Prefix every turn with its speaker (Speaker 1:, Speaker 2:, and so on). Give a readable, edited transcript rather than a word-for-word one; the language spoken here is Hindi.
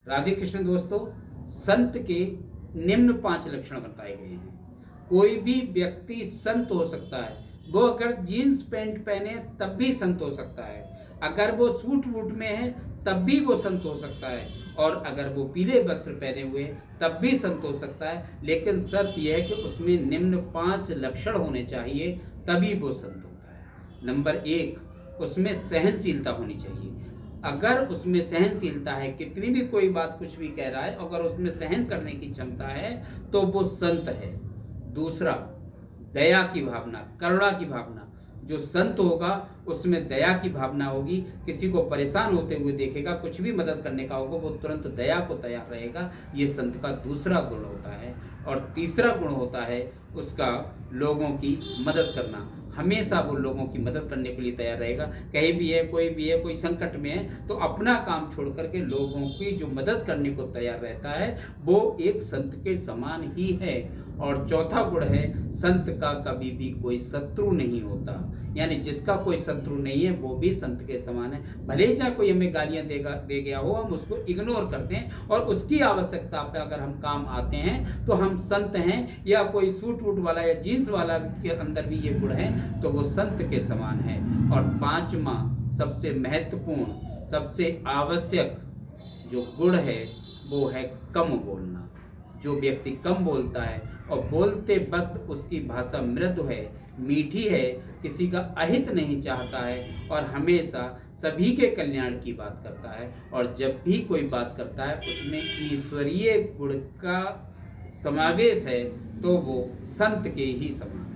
Speaker 1: राधे कृष्ण दोस्तों, संत के निम्न 5 लक्षण बताए गए हैं। कोई भी व्यक्ति संत हो सकता है। वो अगर जीन्स पैंट पहने तब भी संत हो सकता है, अगर वो सूट बूट में है तब भी वो संत हो सकता है, और अगर वो पीले वस्त्र पहने हुए तब भी संत हो सकता है। लेकिन शर्त यह है कि उसमें निम्न 5 लक्षण होने चाहिए, तभी वो संत होता है। नंबर 1, उसमें सहनशीलता होनी चाहिए। अगर उसमें सहनशीलता है, कितनी भी कोई बात कुछ भी कह रहा है, अगर उसमें सहन करने की क्षमता है तो वो संत है। दूसरा, दया की भावना, करुणा की भावना। जो संत होगा उसमें दया की भावना होगी। किसी को परेशान होते हुए देखेगा, कुछ भी मदद करने का होगा, वो तुरंत दया को तैयार रहेगा। ये संत का दूसरा गुण होता है। और तीसरा गुण होता है उसका लोगों की मदद करना। हमेशा वो लोगों की मदद करने के लिए तैयार रहेगा। कहीं भी है, कोई संकट में है तो अपना काम छोड़ करके लोगों की जो मदद करने को तैयार रहता है, वो एक संत के समान ही है। और चौथा गुण है, संत का कभी भी कोई शत्रु नहीं होता। यानी जिसका कोई शत्रु नहीं है वो भी संत के समान है। भले ही चाहे कोई हमें गालियां दे गया हो, हम उसको इग्नोर करते हैं, और उसकी आवश्यकता पे अगर हम काम आते हैं तो हम संत हैं। या कोई सूट वूट वाला या जीन्स वाला के अंदर भी ये गुण है तो वो संत के समान है। और 5वां सबसे महत्वपूर्ण, सबसे आवश्यक जो गुण है वो है कम बोलना। जो व्यक्ति कम बोलता है और बोलते वक्त उसकी भाषा मृदु है, मीठी है, किसी का अहित नहीं चाहता है, और हमेशा सभी के कल्याण की बात करता है, और जब भी कोई बात करता है उसमें ईश्वरीय गुण का समावेश है, तो वो संत के ही समान है।